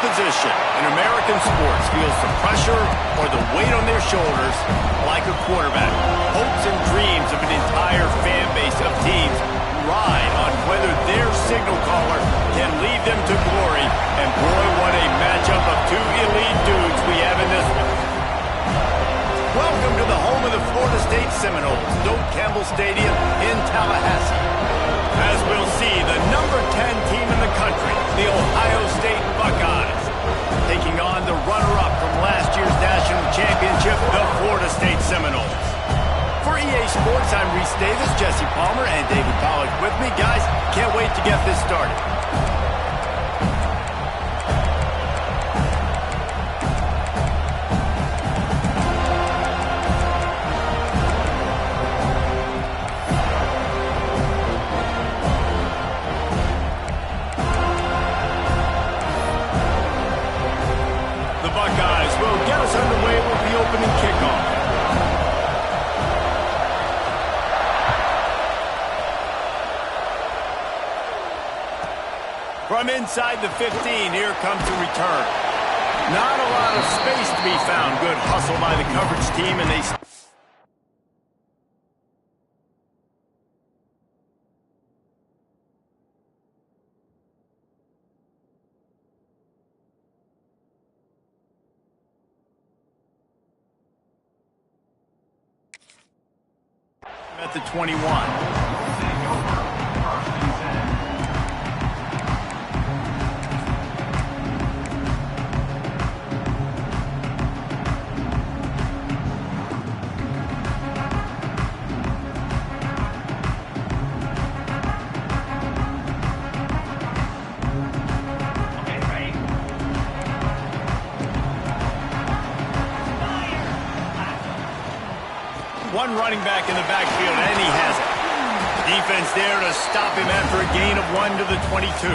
position in American sports feels the pressure or the weight on their shoulders like a quarterback. Hopes and dreams of an entire fan base of teams ride on whether their signal caller can lead them to glory. And boy, what a matchup of two elite dudes we have in this one. Welcome to the home of the Florida State Seminoles, Doak Campbell Stadium in Tallahassee. As we'll see, the number 10 team in the country, the Ohio State Buckeyes, taking on the runner-up from last year's national championship, the Florida State Seminoles. For EA Sports, I'm Reese Davis, Jesse Palmer, and David Pollack with me. Guys, can't wait to get this started. Underway with the opening kickoff. From inside the 15, here comes the return. Not a lot of space to be found. Good hustle by the coverage team, and they... at the 21. One running back in the backfield, and he has it. Defense there to stop him after a gain of 1 to the 22.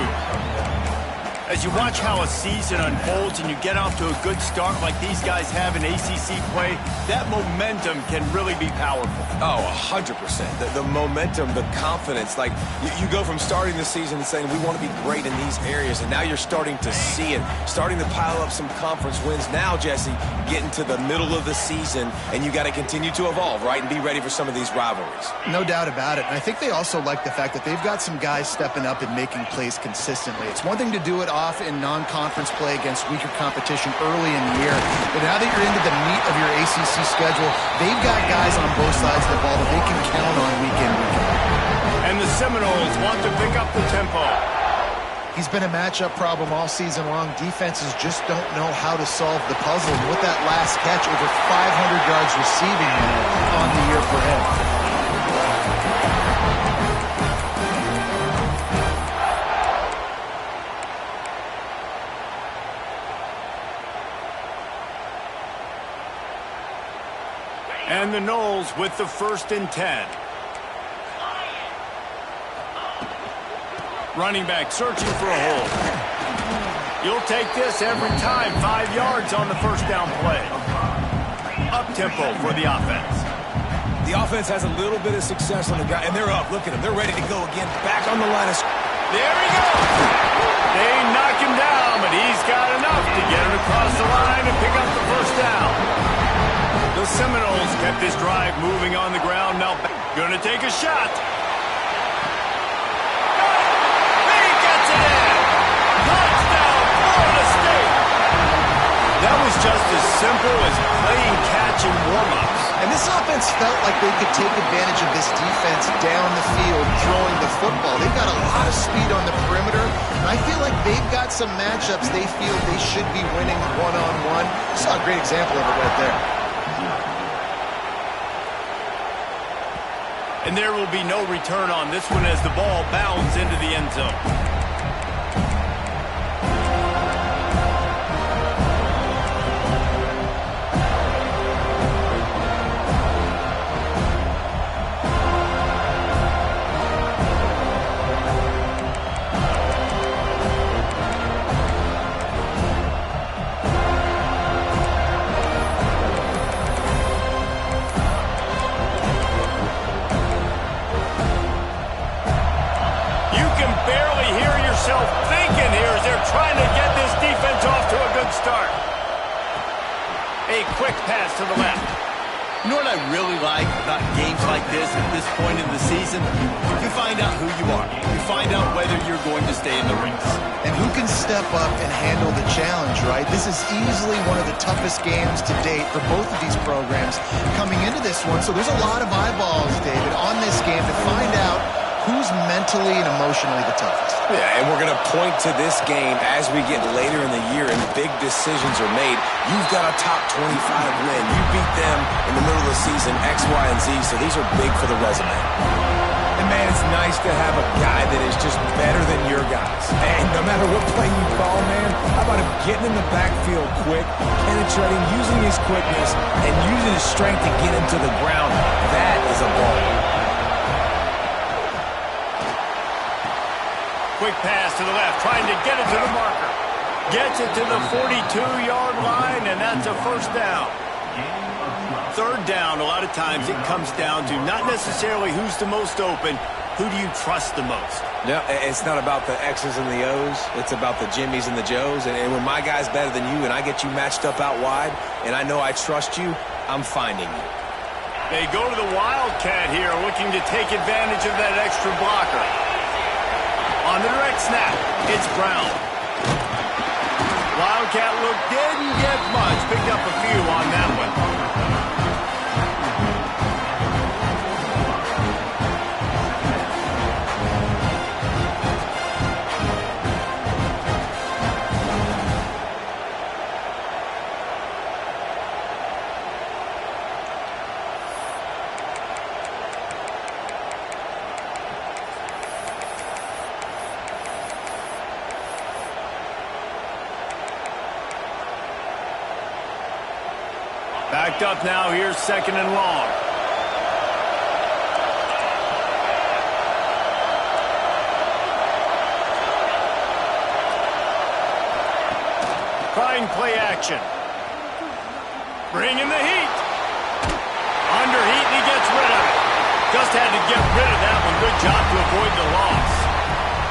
As you watch how a season unfolds and you get off to a good start like these guys have in ACC play, that momentum can really be powerful. Oh, 100%. The momentum, the confidence. Like, you go from starting the season and saying, we want to be great in these areas, and now you're starting to see it, starting to pile up some conference wins. Now, Jesse, getting to the middle of the season, and you got to continue to evolve, right, and be ready for some of these rivalries. No doubt about it. And I think they also like the fact that they've got some guys stepping up and making plays consistently. It's one thing to do it off in non-conference play against weaker competition early in the year, but now that you're into the meat of your ACC schedule, they've got guys on both sides of the ball that they can count on week in, week out. And the Seminoles want to pick up the tempo. He's been a matchup problem all season long. Defenses just don't know how to solve the puzzle. And with that last catch, over 500 yards receiving on the year for him. And the Noles with the 1st and 10. Running back searching for a hole. You'll take this every time. 5 yards on the first down play. Up-tempo for the offense. The offense has a little bit of success on the guy, and they're up. Look at them. They're ready to go again. Back on the line of scrimmage. There he goes. They knock him down, but he's got enough to get him across the line and pick up the first down. The Seminoles kept this drive moving on the ground. Now going to take a shot. He gets it in. Touchdown, Florida State. That was just as simple as playing catch in warm-ups. And this offense felt like they could take advantage of this defense down the field, throwing the football. They've got a lot of speed on the perimeter, and I feel like they've got some matchups they feel they should be winning one-on-one. Saw a great example of it right there. And there will be no return on this one as the ball bounds into the end zone. Barely hear quick pass to the left. You know what I really like about games like this at this point in the season? You find out who you are. You find out whether you're going to stay in the race. And who can step up and handle the challenge, right? This is easily one of the toughest games to date for both of these programs coming into this one. So there's a lot of eyeballs, David, on this game to find out who's mentally and emotionally the toughest. Yeah, and we're going to point to this game as we get later in the year and big decisions are made. You've got a top 25 win. You beat them in the middle of the season, X, Y, and Z, so these are big for the resume. And, man, it's nice to have a guy that is just better than your guys. And no matter what play you call, man, how about him getting in the backfield quick, penetrating, using his quickness, and using his strength to get him to the ground. That is a ball. Quick pass to the left, trying to get it to the marker. Gets it to the 42-yard line, and that's a first down. Third down, a lot of times it comes down to not necessarily who's the most open, who do you trust the most? No, it's not about the X's and the O's. It's about the Jimmies and the Joes. And when my guy's better than you and I get you matched up out wide and I know I trust you, I'm finding you. They go to the Wildcat here, looking to take advantage of that extra blocker. On the direct snap, it's Brown. Wildcat look didn't get much. Picked up a few on that one. Backed up now, here's second and long. Trying play action. Bringing the heat. Under heat, and he gets rid of it. Just had to get rid of that one. Good job to avoid the loss.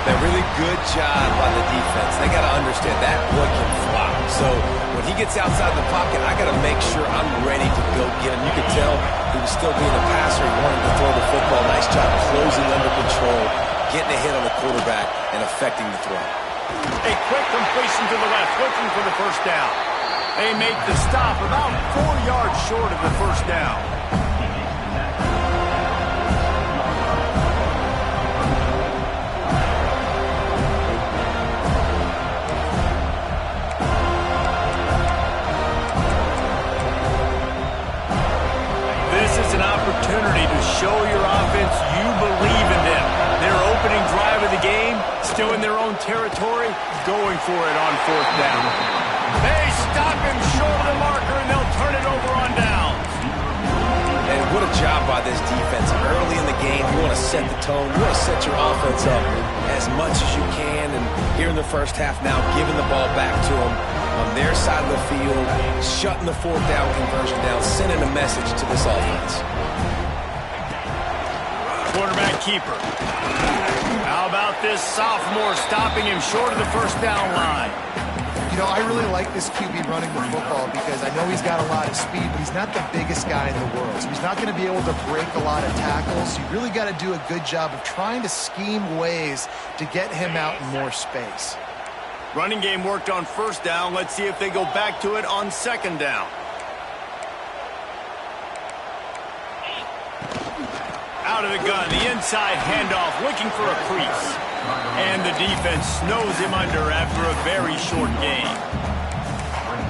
A really good job by the defense. They got to understand that boy can fly. So when he gets outside the pocket, I got to make sure I'm ready to go get him. You could tell he was still being a passer. He wanted to throw the football. Nice job closing under control, getting a hit on the quarterback, and affecting the throw. A quick completion to the left, looking for the first down. They make the stop about 4 yards short of the first down. Opportunity to show your offense you believe in them. Their opening drive of the game, still in their own territory, going for it on fourth down. They stop him short of the marker, and they'll turn it over on downs. And what a job by this defense. Early in the game, you want to set the tone. You want to set your offense up as much as you can. And here in the first half now, giving the ball back to them on their side of the field, shutting the fourth down conversion down, sending a message to this offense. Quarterback keeper. How about this sophomore stopping him short of the first down line? You know, I really like this QB running the football because I know he's got a lot of speed, but he's not the biggest guy in the world. So he's not going to be able to break a lot of tackles. You really got to do a good job of trying to scheme ways to get him out in more space. Running game worked on first down. Let's see if they go back to it on second down. Out of the gun, the inside handoff, looking for a crease. And the defense snows him under after a very short game.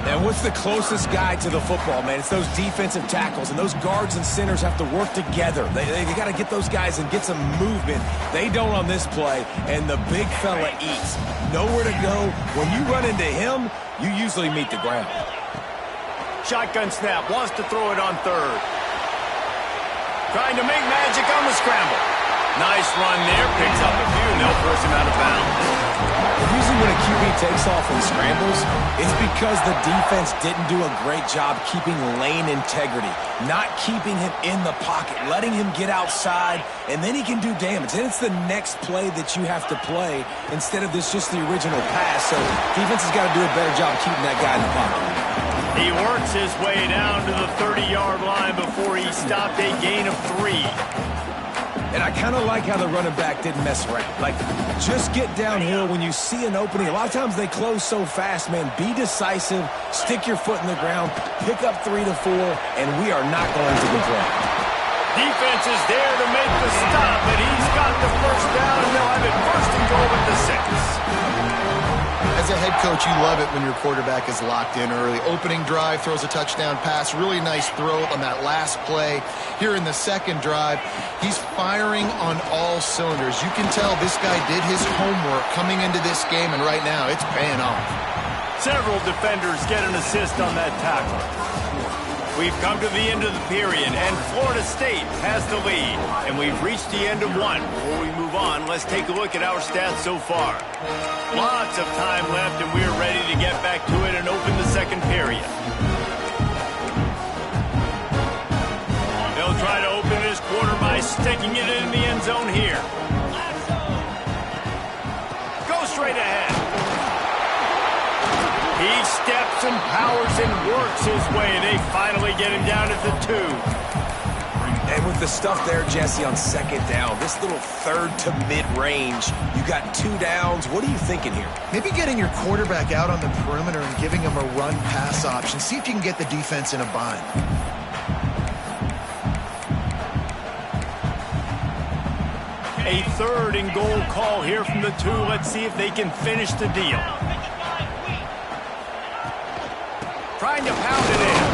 And what's the closest guy to the football, man? It's those defensive tackles, and those guards and centers have to work together. They got to get those guys and get some movement. They don't on this play, and the big fella eats. Nowhere to go. When you run into him, you usually meet the ground. Shotgun snap, wants to throw it on third. Trying to make magic on the scramble. Nice run there, picks up a few, and they'll force him out of bounds. Usually when a QB takes off and scrambles, it's because the defense didn't do a great job keeping lane integrity, not keeping him in the pocket, letting him get outside, and then he can do damage. Then it's the next play that you have to play instead of just the original pass. So defense has got to do a better job keeping that guy in the pocket. He works his way down to the 30-yard line before he stopped a gain of 3. And I kind of like how the running back didn't mess around. Like, just get downhill when you see an opening. A lot of times they close so fast, man. Be decisive, stick your foot in the ground, pick up 3 to 4, and we are not going to complain. Defense is there to make the stop, and he's got the first down, and they'll have it first and goal at the 6. As a head coach, you love it when your quarterback is locked in early. Opening drive, throws a touchdown pass. Really nice throw on that last play. Here in the second drive, he's firing on all cylinders. You can tell this guy did his homework coming into this game, and right now it's paying off. Several defenders get an assist on that tackle. We've come to the end of the period, and Florida State has the lead. And we've reached the end of one. Before we move on, let's take a look at our stats so far. Lots of time left, and we're ready to get back to it and open the second period. They'll try to open this quarter by sticking it in the end zone here. Go straight ahead. He steps and powers and works his way. They finally get him down at the 2. And with the stuff there, Jesse, on second down, this little third to mid-range, you got 2 downs. What are you thinking here? Maybe getting your quarterback out on the perimeter and giving him a run-pass option. See if you can get the defense in a bind. A 3rd and goal call here from the 2. Let's see if they can finish the deal. Trying to pound it in.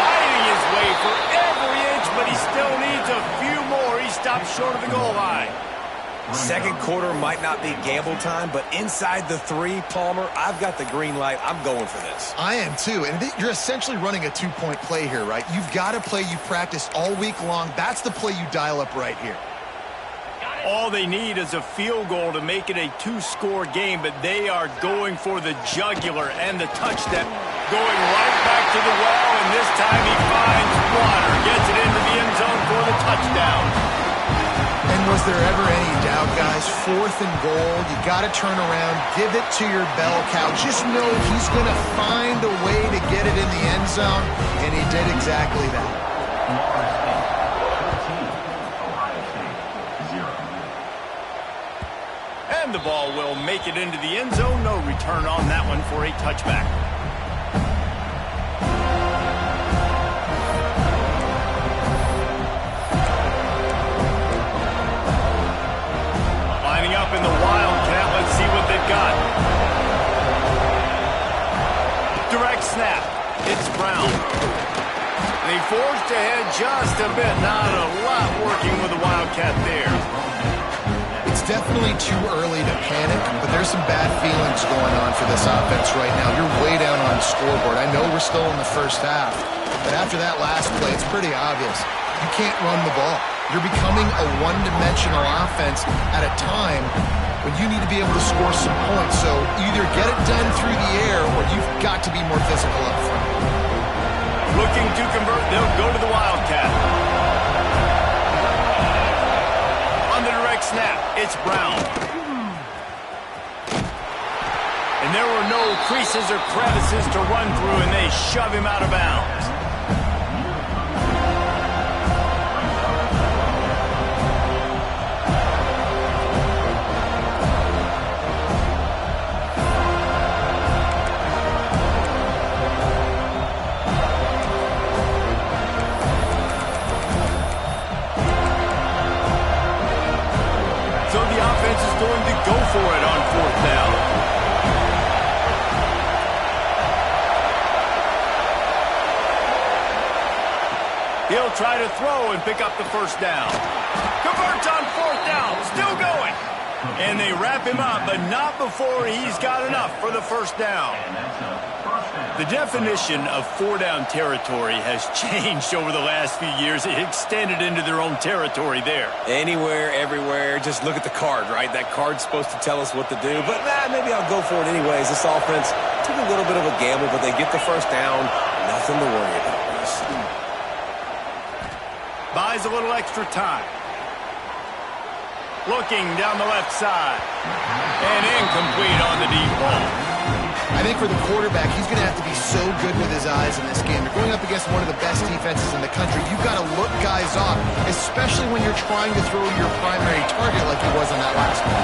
Fighting his way for every inch, but he still needs a few more. He stops short of the goal line. Second quarter might not be gamble time, but inside the 3, Palmer, I've got the green light. I'm going for this. I am too, and you're essentially running a 2-point play here, right? You've got a play you've practiced all week long. That's the play you dial up right here. All they need is a field goal to make it a 2-score game, but they are going for the jugular and the touchdown. Going right back to the well, and this time he finds water. Gets it into the end zone for the touchdown. And was there ever any doubt, guys? 4th and goal, you got to turn around, give it to your bell cow. Just know he's going to find a way to get it in the end zone, and he did exactly that. And the ball will make it into the end zone. No return on that one for a touchback. Lining up in the Wildcat. Let's see what they've got. Direct snap. It's Brown. They forged ahead just a bit. Not a lot working with the Wildcat there. It's definitely too early to panic, but there's some bad feelings going on for this offense right now. You're way down on the scoreboard. I know we're still in the first half, but after that last play, it's pretty obvious. You can't run the ball. You're becoming a one-dimensional offense at a time when you need to be able to score some points. So either get it done through the air or you've got to be more physical up front. Looking to convert, they'll go to the Wildcat. Snap, it's Brown. And there were no creases or crevices to run through, and they shove him out of bounds. Going to go for it on 4th down. He'll try to throw and pick up the first down. Converts on 4th down, still going. And they wrap him up, but not before he's got enough for the first down. The definition of 4-down territory has changed over the last few years. It extended into their own territory there. Anywhere, everywhere, just look at the card, right? That card's supposed to tell us what to do, but maybe I'll go for it anyways. This offense took a little bit of a gamble, but they get the first down. Nothing to worry about this. Buys a little extra time. Looking down the left side. And incomplete on the deep ball. I think for the quarterback, he's going to have to be so good with his eyes in this game. You're going up against one of the best defenses in the country. You've got to look guys off, especially when you're trying to throw to your primary target like he was on that last one.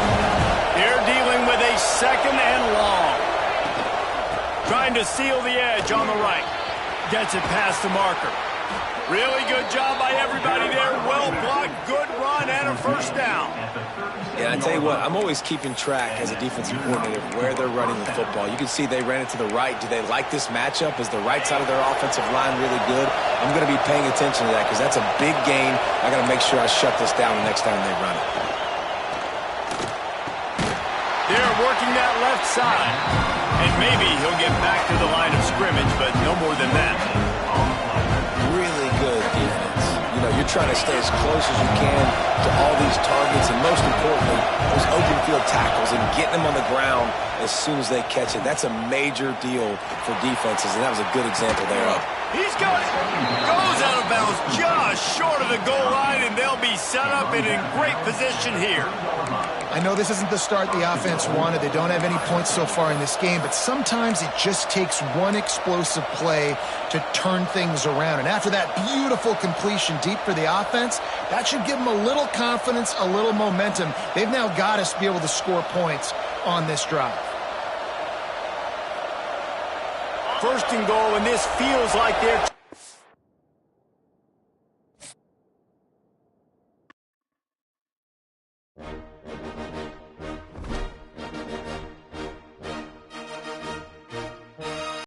They're dealing with a 2nd and long. Trying to seal the edge on the right. Gets it past the marker. Really good job by everybody there. Well blocked, good run, and a first down. Yeah, I tell you what, I'm always keeping track as a defensive coordinator of where they're running the football. You can see they ran it to the right. Do they like this matchup? Is the right side of their offensive line really good? I'm going to be paying attention to that because that's a big gain. I got to make sure I shut this down the next time they run it. They're working that left side. And maybe he'll get back to the line of scrimmage, but no more than that. Really good defense. You know, you're trying to stay as close as you can to all these targets, and most importantly, those open field tackles and getting them on the ground as soon as they catch it. That's a major deal for defenses, and that was a good example thereof. He's got it. Goes out of bounds just short of the goal line, and they'll be set up and in great position here. I know this isn't the start the offense wanted. They don't have any points so far in this game, but sometimes it just takes one explosive play to turn things around. And after that beautiful completion deep for the offense, that should give them a little confidence, a little momentum. They've now got to be able to score points on this drive. 1st and goal, and this feels like they're